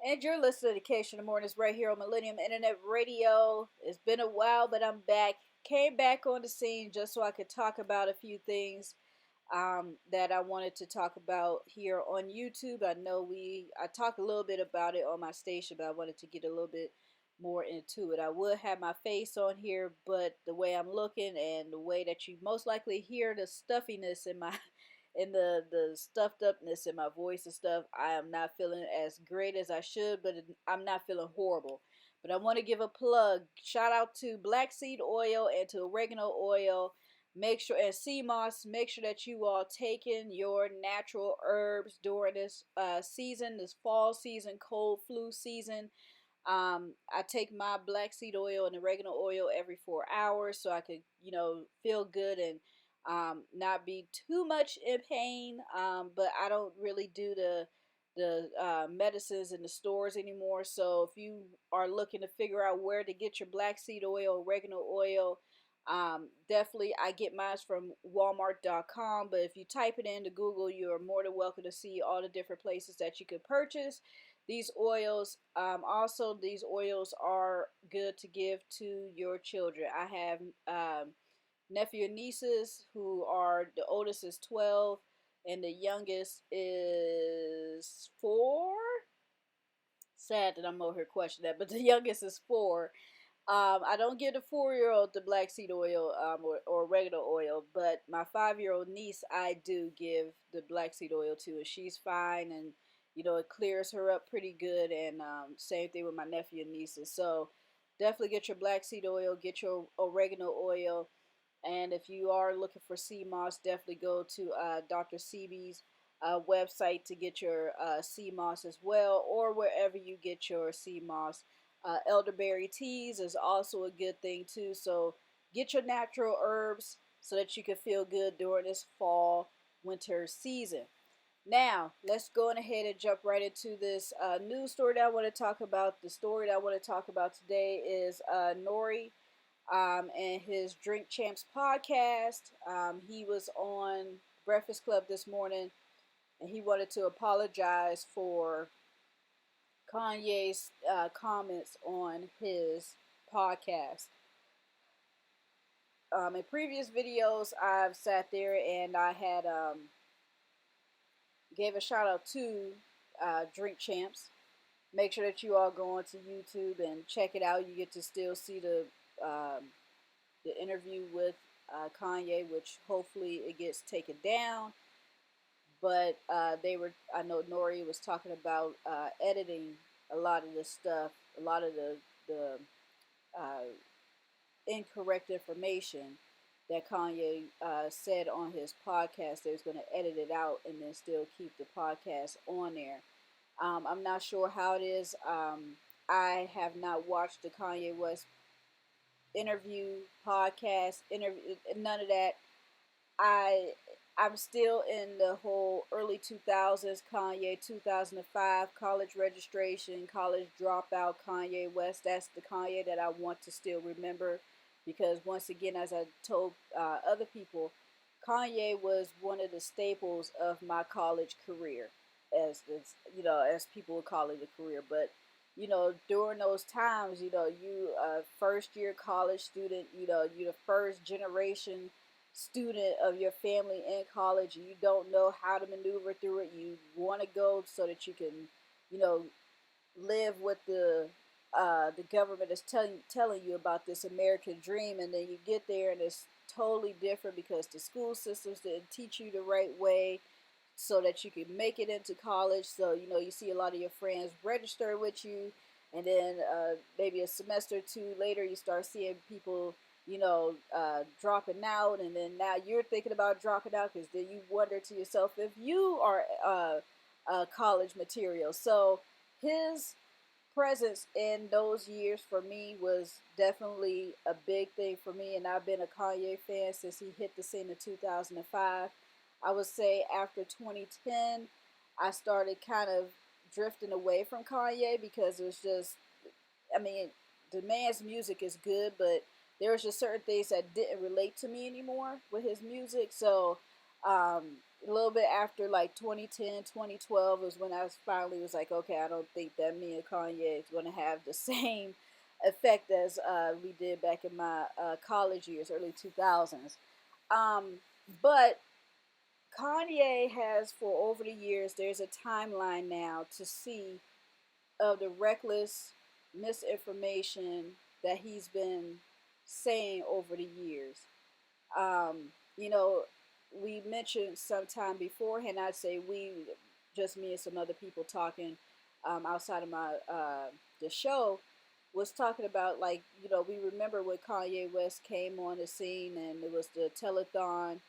And you're listening to Cation in the Mornings right here on Millennium Internet Radio. It's been a while, but I'm back. Came back on the scene just so I could talk about a few things that I wanted to talk about here on YouTube. I talked a little bit about it on my station, but I wanted to get a little bit more into it. I would have my face on here, but the way I'm looking and the way that you most likely hear the stuffiness in my and the stuffed upness in my voice and stuff, I am not feeling as great as I should, but I'm not feeling horrible. But I want to give a plug. Shout out to black seed oil and to oregano oil. Make sure, and sea moss, make sure that you all taking your natural herbs during this season, this fall season, cold flu season. I take my black seed oil and oregano oil every 4 hours so I could, feel good and not be too much in pain. But I don't really do the medicines in the stores anymore. So if you are looking to figure out where to get your black seed oil, oregano oil, definitely I get mine from Walmart.com. But if you type it into Google, you are more than welcome to see all the different places that you could purchase these oils. Also, these oils are good to give to your children. I have nephew and nieces who are, the oldest is 12 and the youngest is 4. Sad that I'm over here questioning that, but the youngest is 4. I don't give the 4-year-old the black seed oil or regular oil, but my 5-year-old niece I do give the black seed oil to, and she's fine, and it clears her up pretty good. And same thing with my nephew and nieces. So definitely get your black seed oil, get your oregano oil, and if you are looking for sea moss, definitely go to Dr. Seabee's website to get your sea moss as well, or wherever you get your sea moss. Elderberry teas is also a good thing too. So get your natural herbs so that you can feel good during this fall winter season. Now, let's go on ahead and jump right into this news story that I want to talk about. The story that I want to talk about today is Nore and his Drink Champs podcast. He was on Breakfast Club this morning and he wanted to apologize for Kanye's comments on his podcast. In previous videos, I've sat there and I had gave a shout out to Drink Champs. Make sure that you all go onto YouTube and check it out. You get to still see the interview with Kanye, which hopefully it gets taken down. But I know Nore was talking about editing a lot of this stuff, a lot of the uh, incorrect information that Kanye said on his podcast. They was going to edit it out and then still keep the podcast on there. I'm not sure how it is. I have not watched the Kanye West interview, podcast, interview, none of that. I I'm still in the whole early 2000s Kanye, 2005 college registration, college dropout Kanye West. That's the Kanye that I want to still remember, because once again, as I told other people, Kanye was one of the staples of my college career, as people would call it a career. But during those times, you first year college student, you're the first generation student of your family in college, and you don't know how to maneuver through it. You want to go so that you can, you know, live what the government is telling you about this American dream, and then you get there and it's totally different because the school systems didn't teach you the right way so that you can make it into college. So you see a lot of your friends register with you, and then maybe a semester or two later you start seeing people dropping out, and then now you're thinking about dropping out because then you wonder to yourself if you are college material. So his presence in those years for me was definitely a big thing for me, and I've been a Kanye fan since he hit the scene in 2005. I would say after 2010, I started kind of drifting away from Kanye because it was just, I mean, the man's music is good, but there was just certain things that didn't relate to me anymore with his music. So a little bit after like 2010, 2012 was when I finally was like, okay, I don't think that me and Kanye is going to have the same effect as we did back in my college years, early 2000s. Um, but Kanye has, for over the years, there's a timeline now to see of the reckless misinformation that he's been saying over the years. Um, you know, we mentioned sometime beforehand, I'd say we, just me and some other people talking outside of my the show, was talking about, like, we remember when Kanye West came on the scene and it was the telethon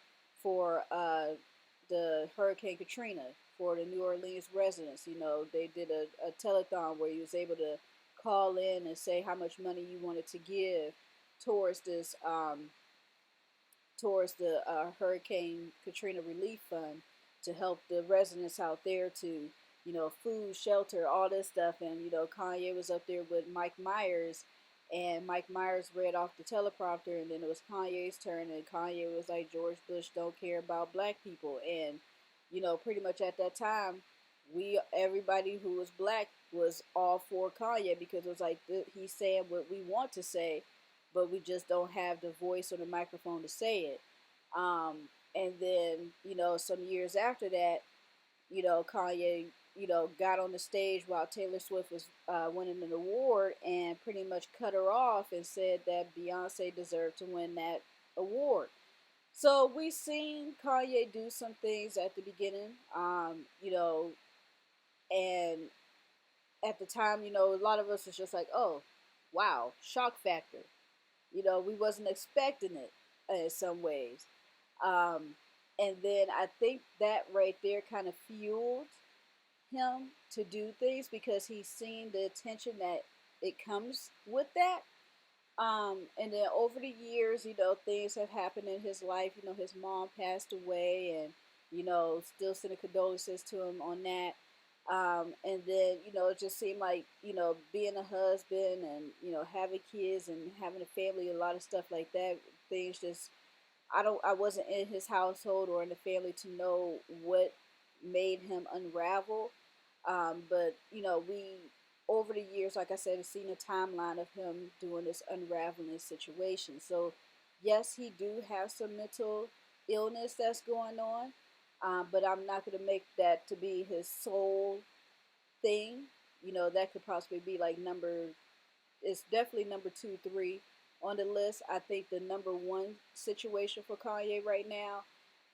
for the Hurricane Katrina for the New Orleans residents. They did a telethon where he was able to call in and say how much money you wanted to give towards this towards the Hurricane Katrina Relief Fund to help the residents out there to, food, shelter, all this stuff. And, Kanye was up there with Mike Myers, and Mike Myers read off the teleprompter, and then it was Kanye's turn, and Kanye was like, George Bush don't care about black people. And, pretty much at that time, everybody who was black was all for Kanye because it was like he's saying what we want to say, but we just don't have the voice or the microphone to say it. And then, some years after that, Kanye, got on the stage while Taylor Swift was winning an award and pretty much cut her off and said that Beyonce deserved to win that award. So we seen Kanye do some things at the beginning, and at the time, a lot of us was just like, oh, wow, shock factor. We wasn't expecting it in some ways. Um, and then I think that right there kind of fueled him to do things because he's seen the attention that it comes with that. And then over the years, things have happened in his life. His mom passed away, and still sending condolences to him on that. And then, it just seemed like, being a husband and, having kids and having a family, a lot of stuff like that, things just, I wasn't in his household or in the family to know what made him unravel. But, over the years, like I said, have seen a timeline of him doing this unraveling situation. So, yes, he do have some mental illness that's going on. But I'm not going to make that to be his sole thing. That could possibly be like it's definitely number two, three on the list. I think the number one situation for Kanye right now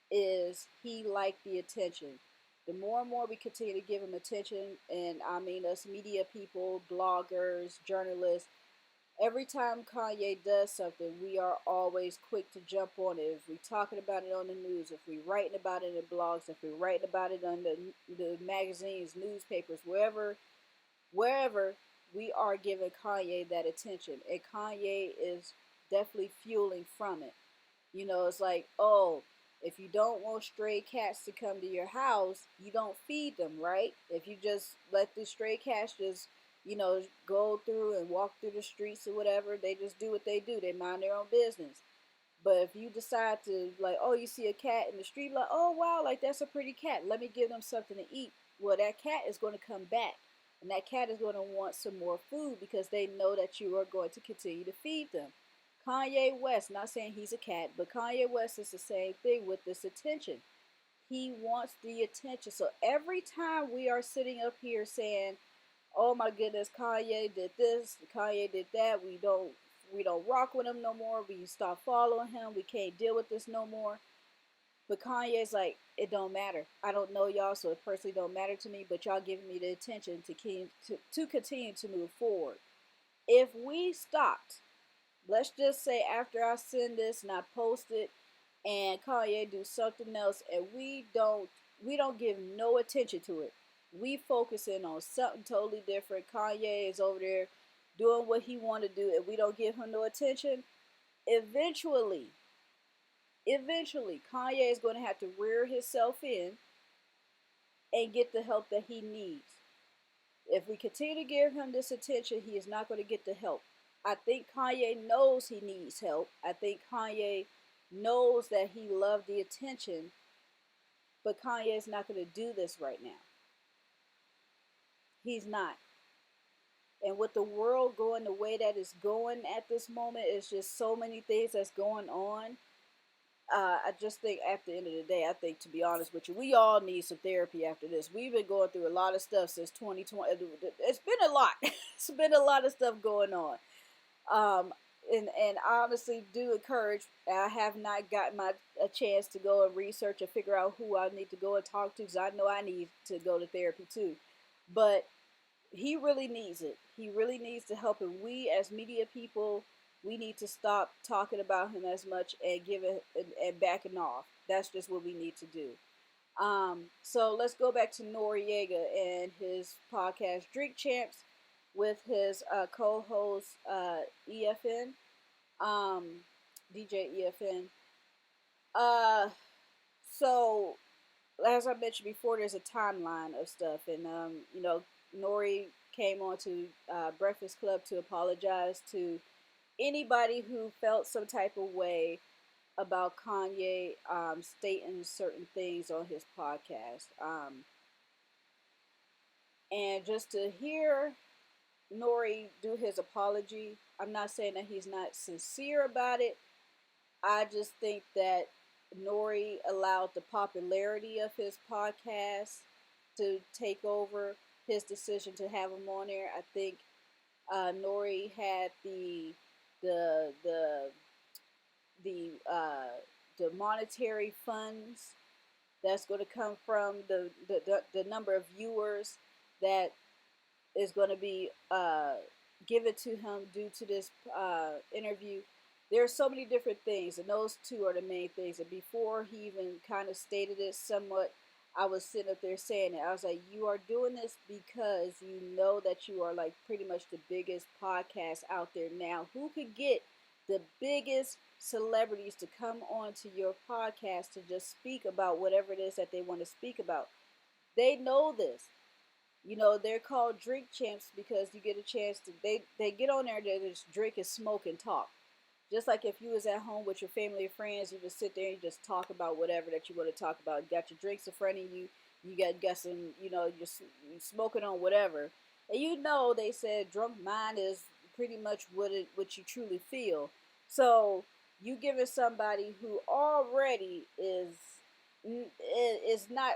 is he liked the attention. The more and more we continue to give him attention, and I mean us media people, bloggers, journalists, every time Kanye does something, we are always quick to jump on it. If we're talking about it on the news, if we're writing about it in blogs, if we're writing about it on the magazines, newspapers, wherever, we are giving Kanye that attention. And Kanye is definitely fueling from it. It's like, oh, if you don't want stray cats to come to your house, you don't feed them, right? If you just let the stray cats just, go through and walk through the streets or whatever, they just do what they do. They mind their own business. But if you decide to, like, oh, you see a cat in the street, like, oh, wow, like, that's a pretty cat. Let me give them something to eat. Well, that cat is going to come back. And that cat is going to want some more food because they know that you are going to continue to feed them. Kanye West, not saying he's a cat, but Kanye West is the same thing with this attention. He wants the attention. So every time we are sitting up here saying, oh my goodness, Kanye did this, Kanye did that, we don't rock with him no more, we stop following him, we can't deal with this no more. But Kanye's like, it don't matter. I don't know y'all, so it personally don't matter to me, but y'all giving me the attention to continue to move forward. If we stopped, let's just say after I send this and I post it and Kanye do something else and we don't give no attention to it. We focusing on something totally different. Kanye is over there doing what he want to do and we don't give him no attention. Eventually Kanye is going to have to rear himself in and get the help that he needs. If we continue to give him this attention, he is not going to get the help. I think Kanye knows he needs help. I think Kanye knows that he loved the attention, But Kanye is not going to do this right now. He's not. And with the world going the way that it's going at this moment, it's just so many things that's going on. I just think at the end of the day, I think, to be honest with you, we all need some therapy after this. We've been going through a lot of stuff since 2020. It's been a lot. It's been a lot of stuff going on. Um, and I honestly do encourage. I have not gotten a chance to go and research and figure out who I need to go and talk to, because I know I need to go to therapy too. But he really needs it. He really needs the help, and we as media people, we need to stop talking about him as much and giving and backing off. That's just what we need to do. So let's go back to Noreaga and his podcast Drink Champs with his co-host EFN, um, DJ EFN. Uh, so as I mentioned before, there's a timeline of stuff, and Nori came on to Breakfast Club to apologize to anybody who felt some type of way about Kanye stating certain things on his podcast. And just to hear Nori do his apology, I'm not saying that he's not sincere about it. I just think that Nori allowed the popularity of his podcast to take over his decision to have him on there. I think Nori had the the the the monetary funds that's going to come from the number of viewers that is going to be given to him due to this interview. There are so many different things, and those two are the main things. And before he even kind of stated it somewhat, I was sitting up there saying it. I was like, you are doing this because you know that you are like pretty much the biggest podcast out there now. Who could get the biggest celebrities to come onto your podcast to just speak about whatever it is that they want to speak about? They know this. You know, they're called drink champs because you get a chance to, they get on there, they just drink and smoke and talk. Just like if you was at home with your family or friends, you just sit there and you just talk about whatever that you want to talk about. You got your drinks in front of you. You got some, you're smoking on whatever. And they said drunk mind is pretty much what you truly feel. So you giving somebody who already is not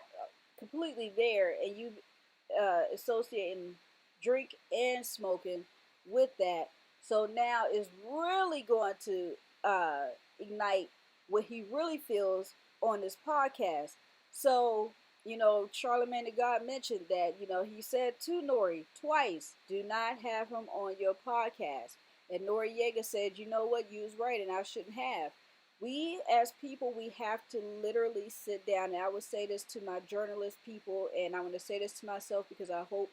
completely there, and you associating drink and smoking with that. So now is really going to ignite what he really feels on this podcast. So, Charlemagne the God mentioned that, he said to Nori twice, do not have him on your podcast. And Noreaga said, you know what, you was right and I shouldn't have. We as people, we have to literally sit down, and I would say this to my journalist people, and I'm going to say this to myself because I hope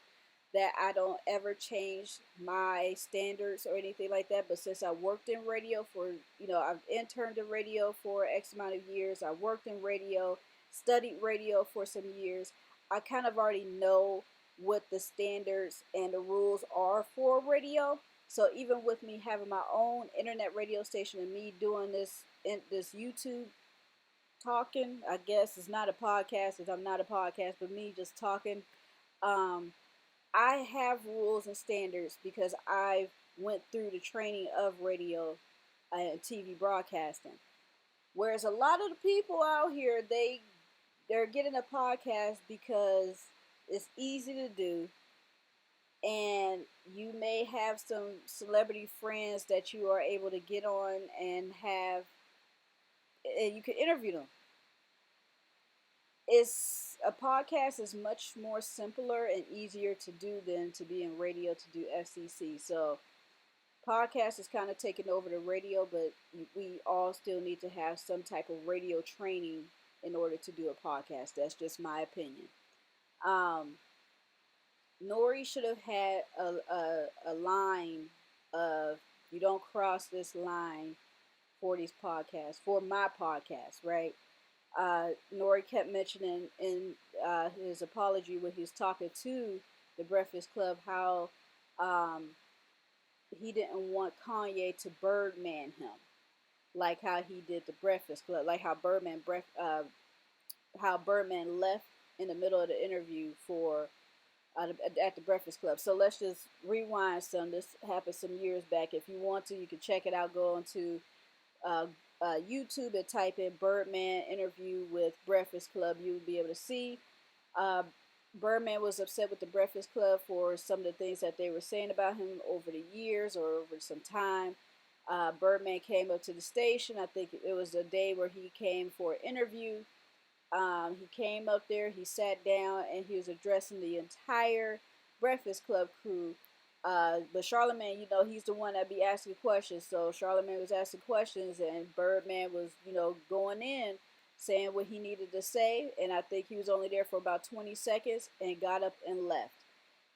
that I don't ever change my standards or anything like that. But since I worked in radio for, I've interned in radio for X amount of years, I worked in radio, studied radio for some years, I kind of already know what the standards and the rules are for radio. So even with me having my own internet radio station and me doing this YouTube talking, I guess it's not a podcast, as I'm not a podcast, but me just talking, um, I have rules and standards because I went through the training of radio and TV broadcasting. Whereas a lot of the people out here, they're getting a podcast because it's easy to do, and you may have some celebrity friends that you are able to get on and you can interview them. It's a podcast is much more simpler and easier to do than to be in radio to do FCC. So podcast is kind of taking over the radio, but we all still need to have some type of radio training in order to do a podcast. That's just my opinion. Nori should have had a line of, you don't cross this line for these podcasts, for my podcast, right? Nori kept mentioning in his apology when he was talking to the Breakfast Club how he didn't want Kanye to Birdman him, like how he did the Breakfast Club, like how Birdman how Birdman left in the middle of the interview for at the Breakfast Club. So let's just rewind some. This happened some years back. If you want to, you can check it out. Go onto uh, YouTube and type in Birdman interview with Breakfast Club. You'll be able to see. Uh, Birdman was upset with the Breakfast Club for some of the things that they were saying about him over the years or over some time. Birdman came up to the station. I think it was a day where he came for an interview. He came up there, he sat down, and he was addressing the entire Breakfast Club crew. But Charlemagne, he's the one that be asking questions. So Charlemagne was asking questions, and Birdman was, going in, saying what he needed to say. And I think he was only there for about 20 seconds and got up and left.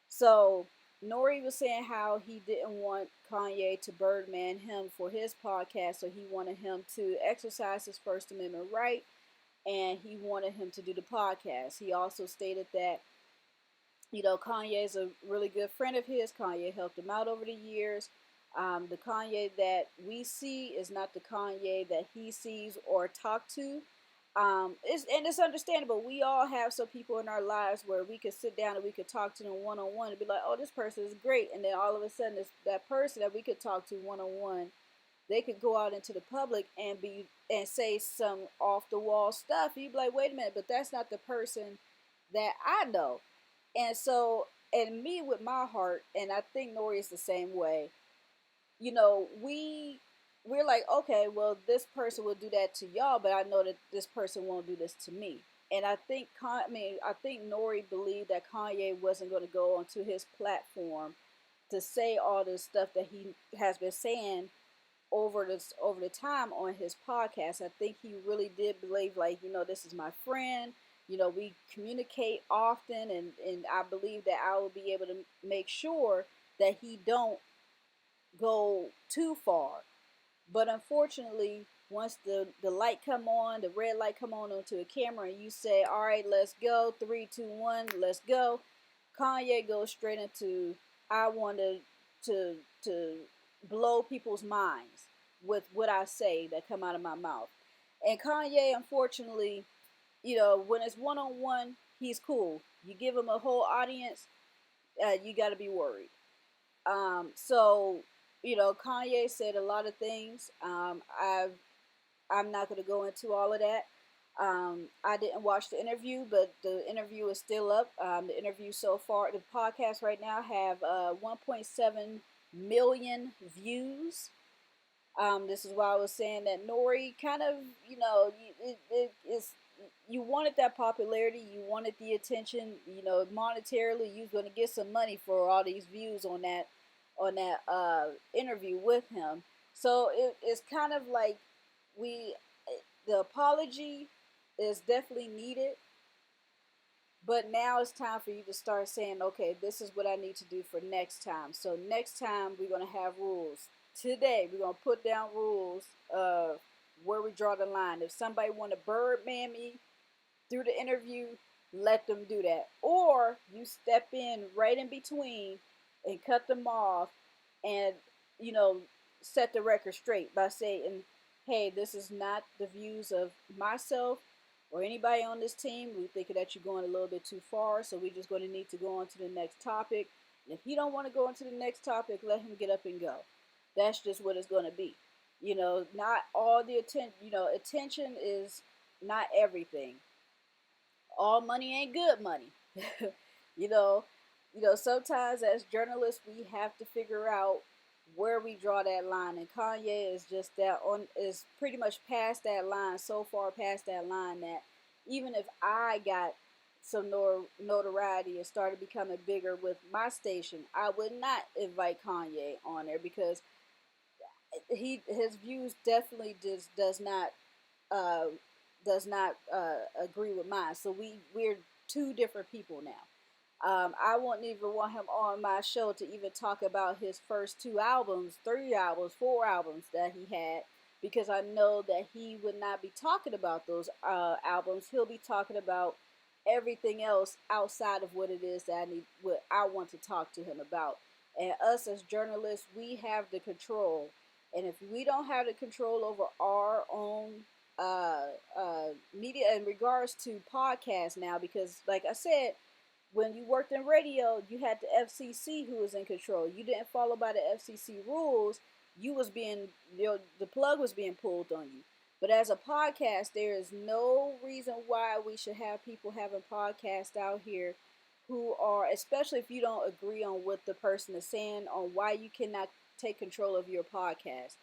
So Nore was saying how he didn't want Kanye to Birdman him for his podcast, so he wanted him to exercise his First Amendment right, and he wanted him to do the podcast. He also stated that, Kanye is a really good friend of his. Kanye helped him out over the years. The Kanye that we see is not the Kanye that he sees or talk to. It's understandable. We all have some people in our lives where we could sit down and we could talk to them one on one and be like, "Oh, this person is great," and then all of a sudden, that person that we could talk to one on one, they could go out into the public and say some off the wall stuff. You'd be like, "Wait a minute," but that's not the person that I know. And so, and me with my heart, and I think Nori is the same way. We're like, okay, well, this person will do that to y'all, but I know that this person won't do this to me. And I think Nori believed that Kanye wasn't going to go onto his platform to say all this stuff that he has been saying over the time on his podcast. I think he really did believe, like, this is my friend. We communicate often, and I believe that I will be able to make sure that he don't go too far. But unfortunately, once the light come on, the red light come on onto a camera, and you say, "All right, let's go, 3, 2, 1, let's go," Kanye goes straight into, "I wanted to blow people's minds with what I say that come out of my mouth." And Kanye, unfortunately, when it's one on one, he's cool. You give him a whole audience, you got to be worried. So Kanye said a lot of things. I'm not going to go into all of that. I didn't watch the interview, but the interview is still up. The interview so far, the podcast right now have 1.7 million views. This is why I was saying that Nori kind of, you wanted that popularity, you wanted the attention, monetarily, you're going to get some money for all these views on that interview with him. So it's kind of like we, the apology is definitely needed, but now it's time for you to start saying, okay, this is what I need to do for next time. So next time we're going to have rules. Today we're going to put down rules of where we draw the line. If somebody want to Birdman me through the interview, let them do that. Or you step in right in between and cut them off and, you know, set the record straight by saying, hey, this is not the views of myself or anybody on this team. We think that you're going a little bit too far, so we're just going to need to go on to the next topic. And if he don't want to go into the next topic, let him get up and go. That's just what it's going to be. Not all the attention, attention is not everything. All money ain't good money. you know, sometimes as journalists we have to figure out where we draw that line, and Kanye is just is pretty much past that line, so far past that line that even if I got some notoriety and started becoming bigger with my station, I would not invite Kanye on there because his views definitely uh, does not agree with mine. So we're two different people now. I wouldn't even want him on my show to even talk about his first 2 albums, 3 albums, 4 albums that he had, because I know that he would not be talking about those albums. He'll be talking about everything else outside of what it is that what I want to talk to him about. And us as journalists, we have the control. And if we don't have the control over our own media in regards to podcasts now, because like I said, when you worked in radio, you had the FCC who was in control. You didn't follow by the FCC rules. You was being, the plug was being pulled on you. But as a podcast, there is no reason why we should have people having podcasts out here who are, especially if you don't agree on what the person is saying, on why you cannot take control of your podcast.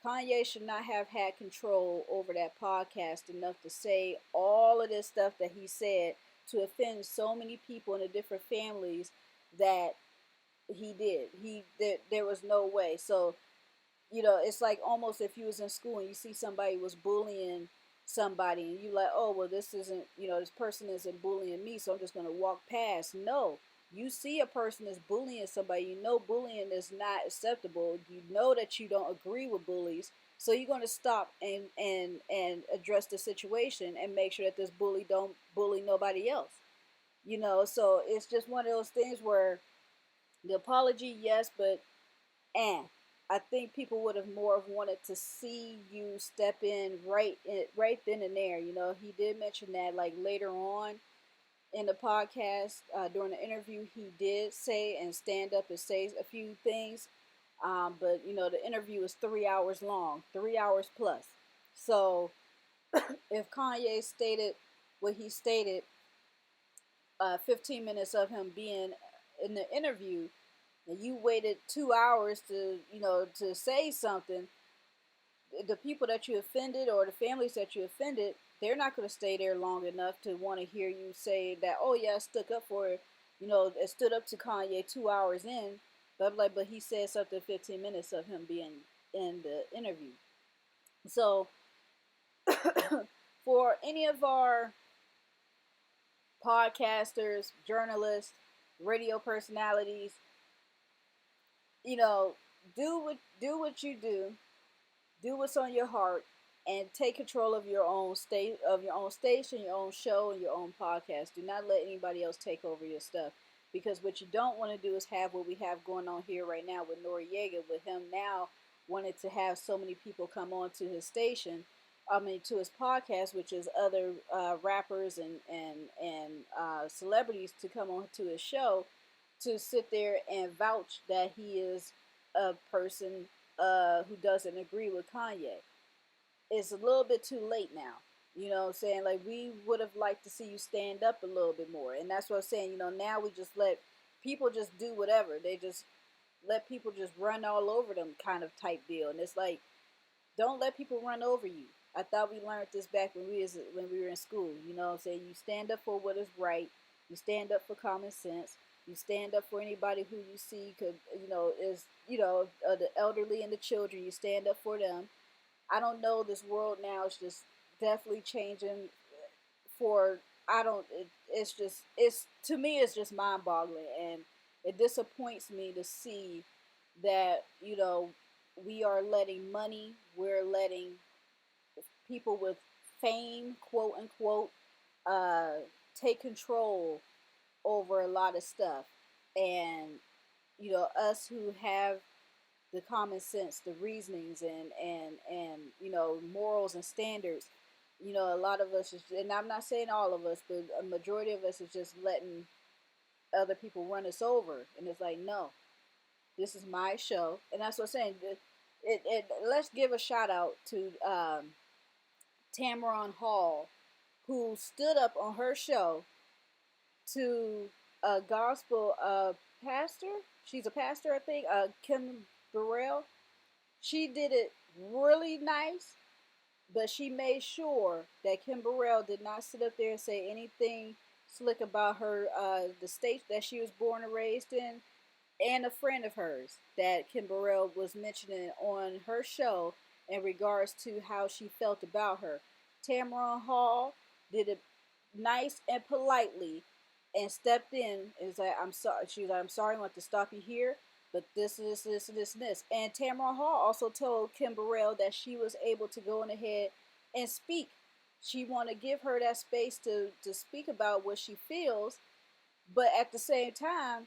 Kanye should not have had control over that podcast enough to say all of this stuff that he said to offend so many people in the different families that he did. There was no way. So, it's like almost if you was in school and you see somebody was bullying somebody and you like, oh, well, this isn't, this person isn't bullying me, so I'm just going to walk past. No, you see a person is bullying somebody, bullying is not acceptable. You know that you don't agree with bullies, so you're going to stop and address the situation and make sure that this bully don't bully nobody else. So it's just one of those things where the apology, yes, but and I think people would have more have wanted to see you step right then and there. He did mention that like later on in the podcast, during the interview, he did say and stand up and say a few things. But the interview is 3 hours long, 3 hours plus. So if Kanye stated what he stated, 15 minutes of him being in the interview, and you waited 2 hours to say something, the people that you offended or the families that you offended, they're not going to stay there long enough to want to hear you say that, oh yeah, I stuck up for it. It stood up to Kanye 2 hours in, but he said something 15 minutes of him being in the interview. So for any of our podcasters, journalists, radio personalities, do what you do what's on your heart, and take control of your own station, your own show, and your own podcast. Do not let anybody else take over your stuff, because what you don't want to do is have what we have going on here right now with Noreaga, with him now wanting to have so many people come on to his station, to his podcast, which is other rappers and celebrities to come on to his show, to sit there and vouch that he is a person who doesn't agree with Kanye. It's a little bit too late now. You know what I'm saying? Like, we would have liked to see you stand up a little bit more. And that's what I'm saying. Now we just let people just do whatever. They just let people just run all over them, kind of type deal. And it's like, don't let people run over you. I thought we learned this back when we were in school. You know what I'm saying? You stand up for what is right. You stand up for common sense. You stand up for anybody who you see could, is, the elderly and the children. You stand up for them. I don't know. This world now is just definitely changing for, I don't, it's, to me, it's just mind boggling. And it disappoints me to see that, we are letting money, we're letting people with fame, quote unquote, take control over a lot of stuff. And, us who have the common sense, the reasonings, and morals and standards, a lot of us is, and I'm not saying all of us, but a majority of us is just letting other people run us over. And it's like, no, this is my show. And that's what I'm saying. Let's give a shout out to Tamron Hall, who stood up on her show to a gospel pastor. She's a pastor, I think. Kim Burrell. She did it really nice, but she made sure that Kim Burrell did not sit up there and say anything slick about her, the state that she was born and raised in, and a friend of hers that Kim Burrell was mentioning on her show in regards to how she felt about her. Tamron Hall did it nice and politely and stepped in and said, I'm sorry. She was like, I'm sorry, I want to stop you here, but this, and this. And Tamron Hall also told Kim Burrell that she was able to go on ahead and speak. She want to give her that space to speak about what she feels, but at the same time,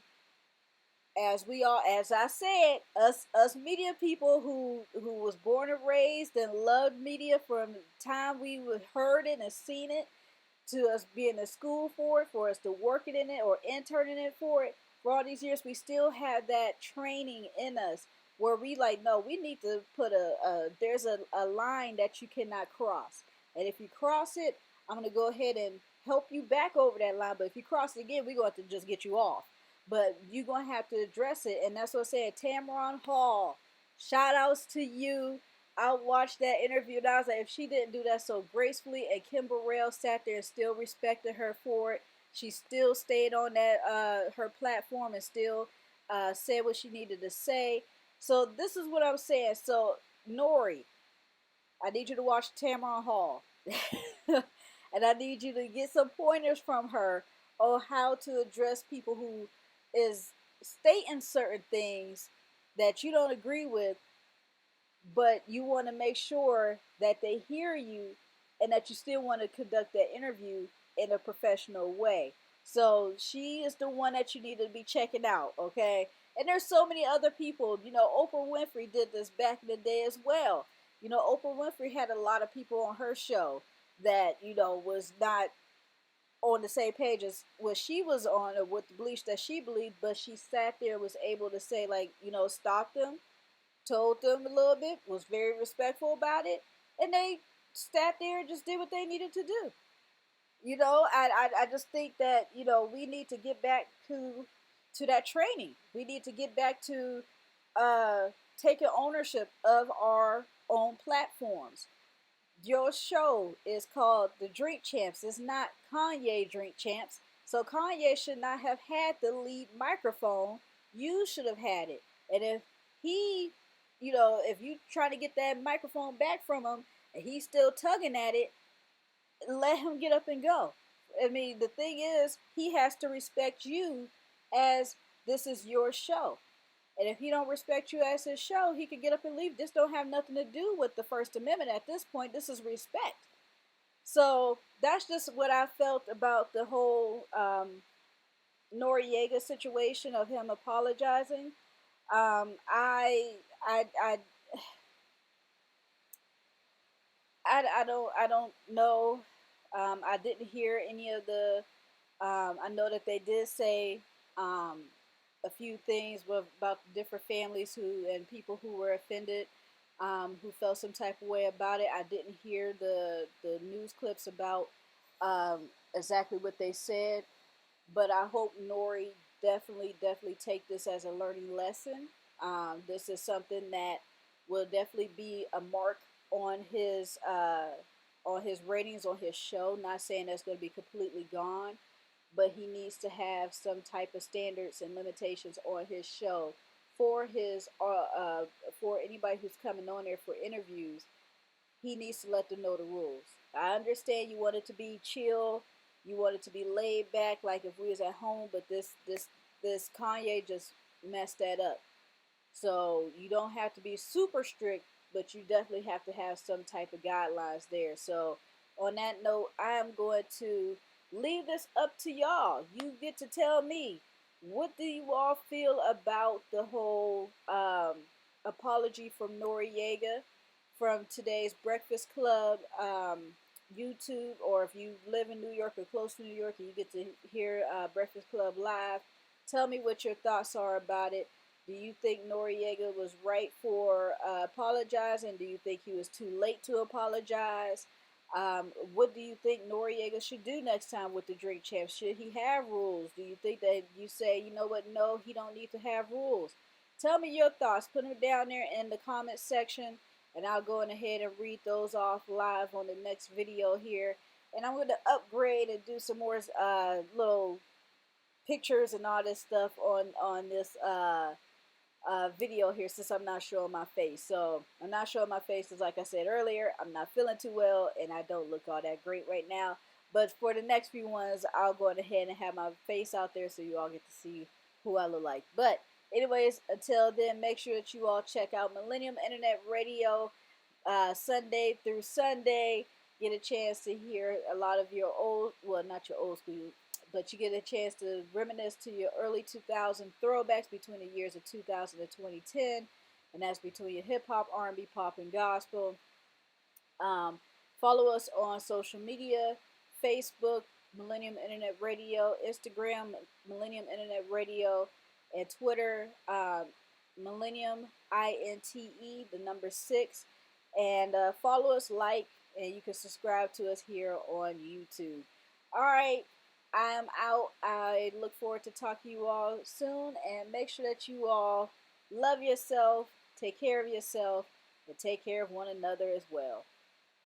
as we all, as I said, us media people who was born and raised and loved media from the time we heard it and seen it, to us being in school for it, for us to working in it or interning it for all these years, we still have that training in us where we like, no, we need to put there's a line that you cannot cross. And if you cross it, I'm going to go ahead and help you back over that line. But if you cross it again, we're going to have to just get you off. But you're going to have to address it. And that's what I said. Tamron Hall, shout outs to you. I watched that interview and I was like, if she didn't do that so gracefully, and Kim Burrell sat there and still respected her for it, she still stayed on that her platform and still said what she needed to say. So this is what I'm saying. So Nore, I need you to watch Tamron Hall, and I need you to get some pointers from her on how to address people who is stating certain things that you don't agree with, but you want to make sure that they hear you and that you still want to conduct that interview in a professional way. So she is the one that you need to be checking out, okay? And there's so many other people. You know, Oprah Winfrey did this back in the day as well. You know, Oprah Winfrey had a lot of people on her show that, you know, was not on the same page as what she was on or with the beliefs that she believed, but she sat there and was able to say, like, you know, stop them, told them a little bit, was very respectful about it, and they sat there and just did what they needed to do. You know, I just think that, you know, we need to get back to that training. We need to get back to uh, taking ownership of our own platforms. Your show is called The Drink Champs. It's not Kanye Drink Champs. So Kanye should not have had the lead microphone. You should have had it. And if he, you know, if you try to get that microphone back from him and he's still tugging at it, let him get up and go. I mean, the thing is, he has to respect you as this is your show. And if he don't respect you as his show, he could get up and leave. This don't have nothing to do with the First Amendment at this point. This is respect. So that's just what I felt about the whole Noreaga situation of him apologizing. I, I, I don't know. I didn't hear any of the. I know that they did say a few things about different families who and people who were offended, who felt some type of way about it. I didn't hear the news clips about exactly what they said, but I hope Nori definitely take this as a learning lesson. This is something that will definitely be a mark on his ratings on his show. Not saying that's going to be completely gone, but he needs to have some type of standards and limitations on his show for his for anybody who's coming on there for interviews. He needs to let them know the rules. I understand you want it to be chill, you want it to be laid back, like if we was at home, but this Kanye just messed that up. So you don't have to be super strict, but you definitely have to have some type of guidelines there. So on that note, I am going to leave this up to y'all. You get to tell me, what do you all feel about the whole apology from Noreaga from today's Breakfast Club YouTube, or if you live in New York or close to New York and you get to hear Breakfast Club live, tell me what your thoughts are about it. Do you think Noreaga was right for apologizing? Do you think he was too late to apologize? What do you think Noreaga should do next time with the Drink Champs? Should he have rules? Do you think that you say, you know what, no, he don't need to have rules? Tell me your thoughts. Put them down there in the comment section, and I'll go ahead and read those off live on the next video here. And I'm going to upgrade and do some more little pictures and all this stuff on this video here, since I'm not showing my face. So I'm not showing my face because, like I said earlier, I'm not feeling too well and I don't look all that great right now. But for the next few ones, I'll go ahead and have my face out there so you all get to see who I look like. But anyways, until then, make sure that you all check out Millennium Internet Radio Sunday through Sunday. Get a chance to hear a lot of your old, well, not your old school, but you get a chance to reminisce to your early 2000 throwbacks between the years of 2000 and 2010, and that's between your hip hop, R&B, pop, and gospel. Um, Follow us on social media: Facebook, Millennium Internet Radio; Instagram, Millennium Internet Radio; and Twitter, Millennium INTE, the number six. And follow us, like, and you can subscribe to us here on YouTube. All right, I'm out. I look forward to talking to you all soon, and make sure that you all love yourself, take care of yourself, and take care of one another as well.